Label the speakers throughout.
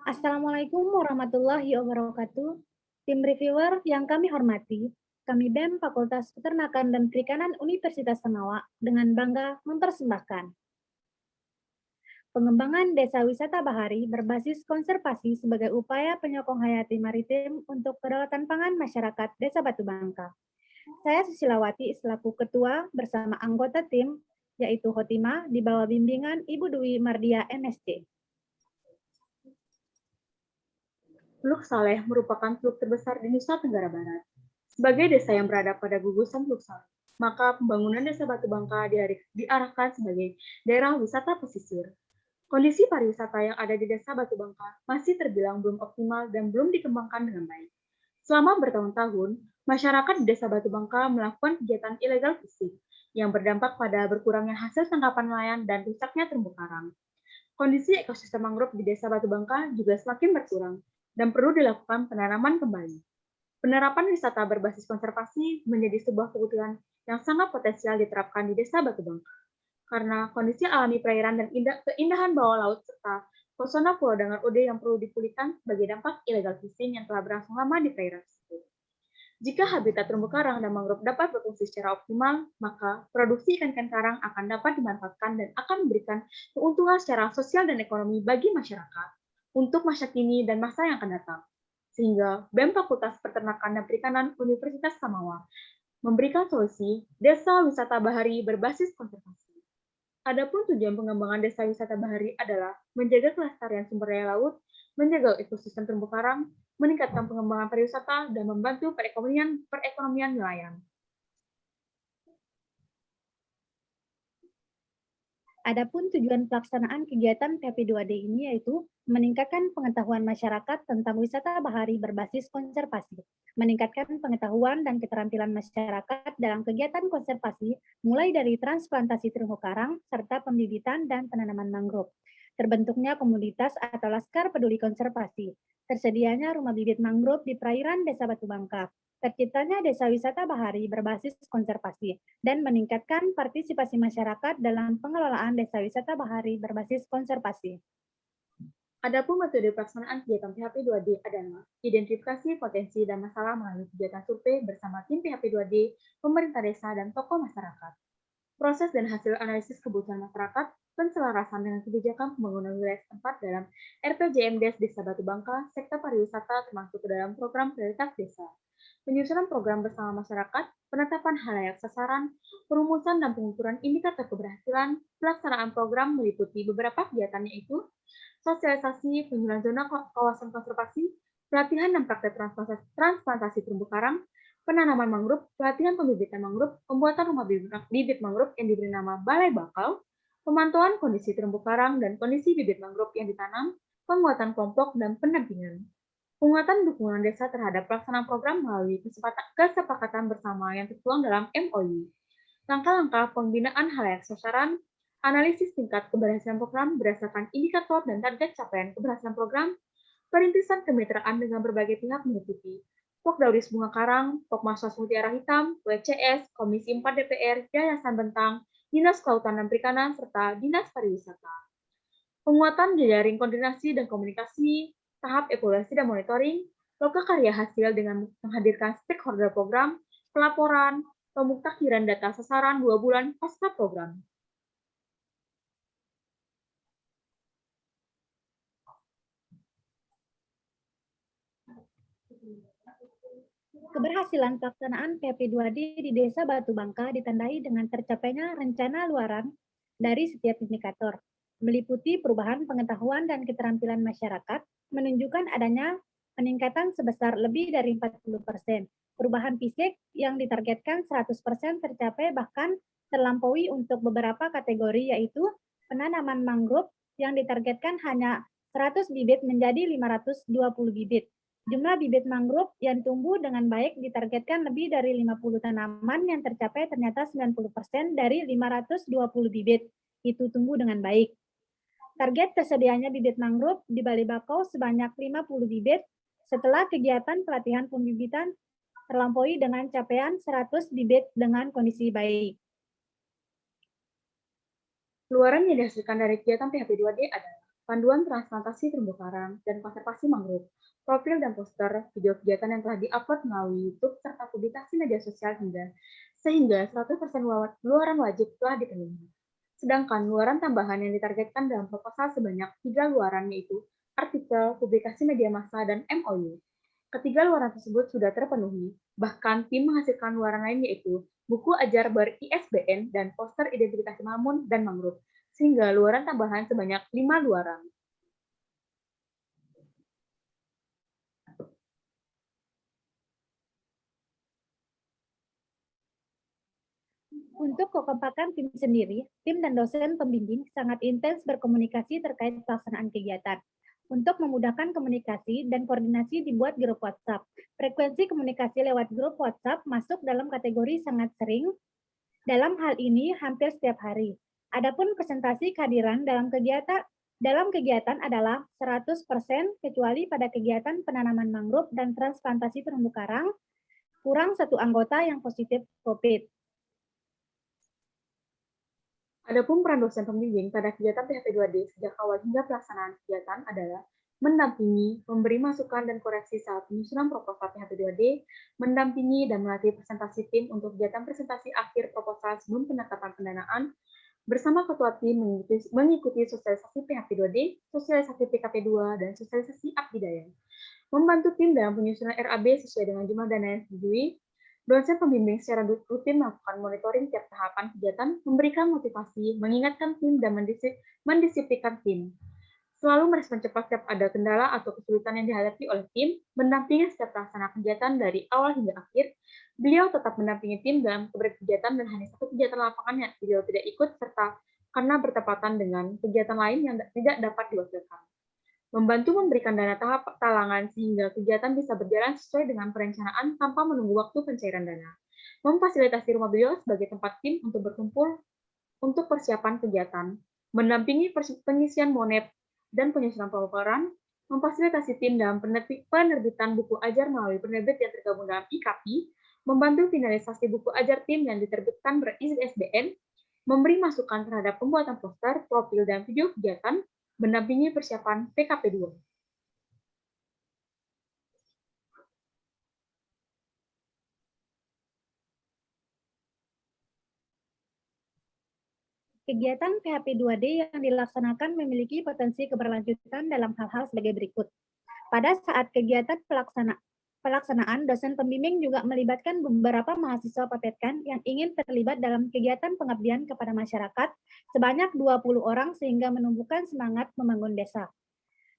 Speaker 1: Assalamualaikum warahmatullahi wabarakatuh. Tim reviewer yang kami hormati, kami BEM Fakultas Peternakan dan Perikanan Universitas Ternate dengan bangga mempersembahkan pengembangan desa wisata bahari berbasis konservasi sebagai upaya penyokong hayati maritim untuk kedaulatan pangan masyarakat Desa Batu Bangka. Saya Susilawati selaku ketua bersama anggota tim yaitu Hotima di bawah bimbingan Ibu Dwi Mardia MSc.
Speaker 2: Teluk Saleh merupakan teluk terbesar di Nusa Tenggara Barat. Sebagai desa yang berada pada gugusan Teluk Saleh, maka pembangunan Desa Batu Bangka diarahkan sebagai daerah wisata pesisir. Kondisi pariwisata yang ada di Desa Batu Bangka masih terbilang belum optimal dan belum dikembangkan dengan baik. Selama bertahun-tahun, masyarakat di Desa Batu Bangka melakukan kegiatan ilegal fishing yang berdampak pada berkurangnya hasil tangkapan nelayan dan rusaknya terumbu karang. Kondisi ekosistem mangrove di Desa Batu Bangka juga semakin berkurang dan perlu dilakukan penanaman kembali. Penerapan wisata berbasis konservasi menjadi sebuah kebutuhan yang sangat potensial diterapkan di Desa Batu Bangka, karena kondisi alami perairan dan keindahan bawah laut serta pesona Pulau Dangar Ode yang perlu dipulihkan sebagai dampak illegal fishing yang telah berlangsung lama di perairan tersebut. Jika habitat terumbu karang dan mangrove dapat berfungsi secara optimal, maka produksi ikan-ikan karang akan dapat dimanfaatkan dan akan memberikan keuntungan secara sosial dan ekonomi bagi masyarakat untuk masa kini dan masa yang akan datang. Sehingga BEM Fakultas Peternakan dan Perikanan Universitas Samawa memberikan solusi desa wisata bahari berbasis konservasi. Adapun tujuan pengembangan desa wisata bahari adalah menjaga kelestarian sumber daya laut, menjaga ekosistem terumbu karang, meningkatkan pengembangan pariwisata, dan membantu perekonomian nelayan.
Speaker 1: Adapun tujuan pelaksanaan kegiatan PHP2D ini yaitu meningkatkan pengetahuan masyarakat tentang wisata bahari berbasis konservasi, meningkatkan pengetahuan dan keterampilan masyarakat dalam kegiatan konservasi, mulai dari transplantasi terumbu karang, serta pembibitan dan penanaman mangrove. Terbentuknya komunitas atau laskar peduli konservasi, tersedianya rumah bibit mangrove di perairan Desa Batu Bangka, terciptanya desa wisata bahari berbasis konservasi, dan meningkatkan partisipasi masyarakat dalam pengelolaan desa wisata bahari berbasis konservasi.
Speaker 2: Adapun metode pelaksanaan kegiatan PHP2D adalah identifikasi potensi dan masalah melalui kegiatan survei bersama tim PHP2D, pemerintah desa, dan tokoh masyarakat. Proses dan hasil analisis kebutuhan masyarakat, penselarasan dengan kebijakan pembangunan wilayah setempat dalam RPJMDes Desa Batu Bangka, sektor pariwisata termasuk ke dalam program prioritas desa. Penyusunan program bersama masyarakat, penetapan halayak sasaran, perumusan dan pengukuran indikator keberhasilan, pelaksanaan program meliputi beberapa kegiatan yaitu sosialisasi penyuluhan zona kawasan konservasi, pelatihan dan praktek transplantasi terumbu karang, penanaman mangrove, pelatihan pembibitan mangrove, pembuatan rumah bibit mangrove yang diberi nama balai bakau, pemantauan kondisi terumbu karang dan kondisi bibit mangrove yang ditanam, penguatan kelompok dan pendampingan. Penguatan dukungan desa terhadap pelaksanaan program melalui kesepakatan bersama yang tertuang dalam MOU. Langkah-langkah pembinaan halayak sasaran, analisis tingkat keberhasilan program berdasarkan indikator dan target capaian keberhasilan program, perintisan kemitraan dengan berbagai pihak meliputi Pokdauris Bunga Karang, Pokmaswas Mutiara Hitam, WCS, Komisi 4 DPR, Yayasan Bentang, Dinas Kelautan dan Perikanan, serta Dinas Pariwisata. Penguatan jejaring koordinasi dan komunikasi, tahap evaluasi dan monitoring, lokakarya hasil dengan menghadirkan stakeholder program, pelaporan, pemutakhiran data sasaran 2 bulan pasca program.
Speaker 1: Keberhasilan pelaksanaan PHP2D di Desa Batu Bangka ditandai dengan tercapainya rencana luaran dari setiap indikator, meliputi perubahan pengetahuan dan keterampilan masyarakat, menunjukkan adanya peningkatan sebesar lebih dari 40%. Perubahan fisik yang ditargetkan 100% tercapai bahkan terlampaui untuk beberapa kategori yaitu penanaman mangrove yang ditargetkan hanya 100 bibit menjadi 520 bibit. Jumlah bibit mangrove yang tumbuh dengan baik ditargetkan lebih dari 50 tanaman yang tercapai ternyata 90% dari 520 bibit itu tumbuh dengan baik. Target tersedianya bibit mangrove di Balai Bakau sebanyak 50 bibit setelah kegiatan pelatihan pembibitan terlampaui dengan capaian 100 bibit dengan kondisi baik.
Speaker 2: Luaran yang dihasilkan dari kegiatan PHP2D adalah panduan transplantasi terumbu karang, dan konservasi mangrove, profil dan poster, video kegiatan yang telah diupload melalui YouTube, serta publikasi media sosial sehingga 100% luaran wajib telah dipenuhi. Sedangkan luaran tambahan yang ditargetkan dalam proposal sebanyak 3 luaran yaitu artikel, publikasi media massa, dan MOU. Ketiga luaran tersebut sudah terpenuhi, bahkan tim menghasilkan luaran lain yaitu buku ajar ber-ISBN dan poster identifikasi Mamun dan mangrove, sehingga luaran tambahan sebanyak 5 luaran.
Speaker 1: Untuk kekompakan tim sendiri, tim dan dosen pembimbing sangat intens berkomunikasi terkait pelaksanaan kegiatan. Untuk memudahkan komunikasi dan koordinasi dibuat grup WhatsApp. Frekuensi komunikasi lewat grup WhatsApp masuk dalam kategori sangat sering. Dalam hal ini hampir setiap hari. Adapun presentasi kehadiran dalam kegiatan adalah 100% kecuali pada kegiatan penanaman mangrove dan transplantasi terumbu karang, kurang satu anggota yang positif COVID.
Speaker 2: Adapun peran dosen pembimbing pada kegiatan PHP2D sejak awal hingga pelaksanaan kegiatan adalah mendampingi, memberi masukan dan koreksi saat penyusunan proposal PHP2D, mendampingi dan melatih presentasi tim untuk kegiatan presentasi akhir proposal sebelum penetapan pendanaan, bersama ketua tim mengikuti sosialisasi PHP2D, sosialisasi PKP2, dan sosialisasi Abdidaya. Membantu tim dalam penyusunan RAB sesuai dengan jumlah dana yang disetujui. Dosen pembimbing secara rutin melakukan monitoring tiap tahapan kegiatan, memberikan motivasi, mengingatkan tim, dan mendisiplinkan tim. Selalu merespon cepat setiap ada kendala atau kesulitan yang dihadapi oleh tim, mendampingi setiap pelaksana kegiatan dari awal hingga akhir. Beliau tetap mendampingi tim dalam kegiatan dan hanya satu kegiatan lapangan yang beliau tidak ikut, serta karena bertepatan dengan kegiatan lain yang tidak dapat diwakilkan. Membantu memberikan dana talangan sehingga kegiatan bisa berjalan sesuai dengan perencanaan tanpa menunggu waktu pencairan dana. Memfasilitasi rumah beliau sebagai tempat tim untuk berkumpul untuk persiapan kegiatan. Mendampingi pengisian monet dan penyusunan pelaporan. Memfasilitasi tim dalam penerbitan buku ajar melalui penerbit yang tergabung dalam IKAPI. Membantu finalisasi buku ajar tim yang diterbitkan ber-ISBN. Memberi masukan terhadap pembuatan poster, profil, dan video kegiatan. Mendampingi persiapan PKP2.
Speaker 1: Kegiatan PHP2D yang dilaksanakan memiliki potensi keberlanjutan dalam hal-hal sebagai berikut. Pada saat kegiatan pelaksanaan, dosen pembimbing juga melibatkan beberapa mahasiswa PPTKAN yang ingin terlibat dalam kegiatan pengabdian kepada masyarakat sebanyak 20 orang sehingga menumbuhkan semangat membangun desa.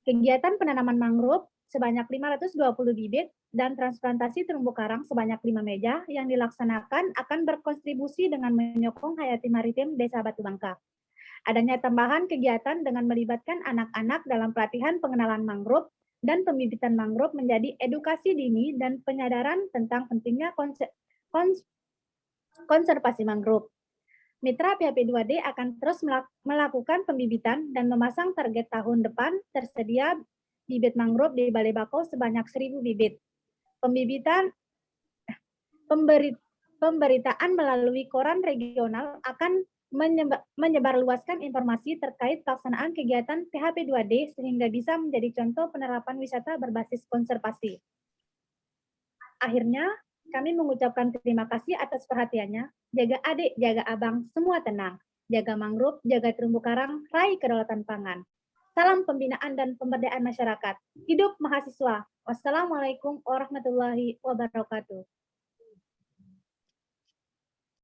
Speaker 1: Kegiatan penanaman mangrove sebanyak 520 bibit dan transplantasi terumbu karang sebanyak 5 meja yang dilaksanakan akan berkontribusi dengan menyokong hayati maritim Desa Batu Bangka. Adanya tambahan kegiatan dengan melibatkan anak-anak dalam pelatihan pengenalan mangrove dan pembibitan mangrove menjadi edukasi dini dan penyadaran tentang pentingnya konservasi mangrove. Mitra PHP2D akan terus melakukan pembibitan dan memasang target tahun depan tersedia bibit mangrove di Balai Bako sebanyak 1.000 bibit. Pemberitaan melalui koran regional akan menyebarluaskan informasi terkait pelaksanaan kegiatan PHP2D sehingga bisa menjadi contoh penerapan wisata berbasis konservasi. Akhirnya, kami mengucapkan terima kasih atas perhatiannya. Jaga adik, jaga abang, semua tenang. Jaga mangrove, jaga terumbu karang, raih kedaulatan pangan. Salam pembinaan dan pemberdayaan masyarakat. Hidup mahasiswa. Wassalamualaikum warahmatullahi wabarakatuh.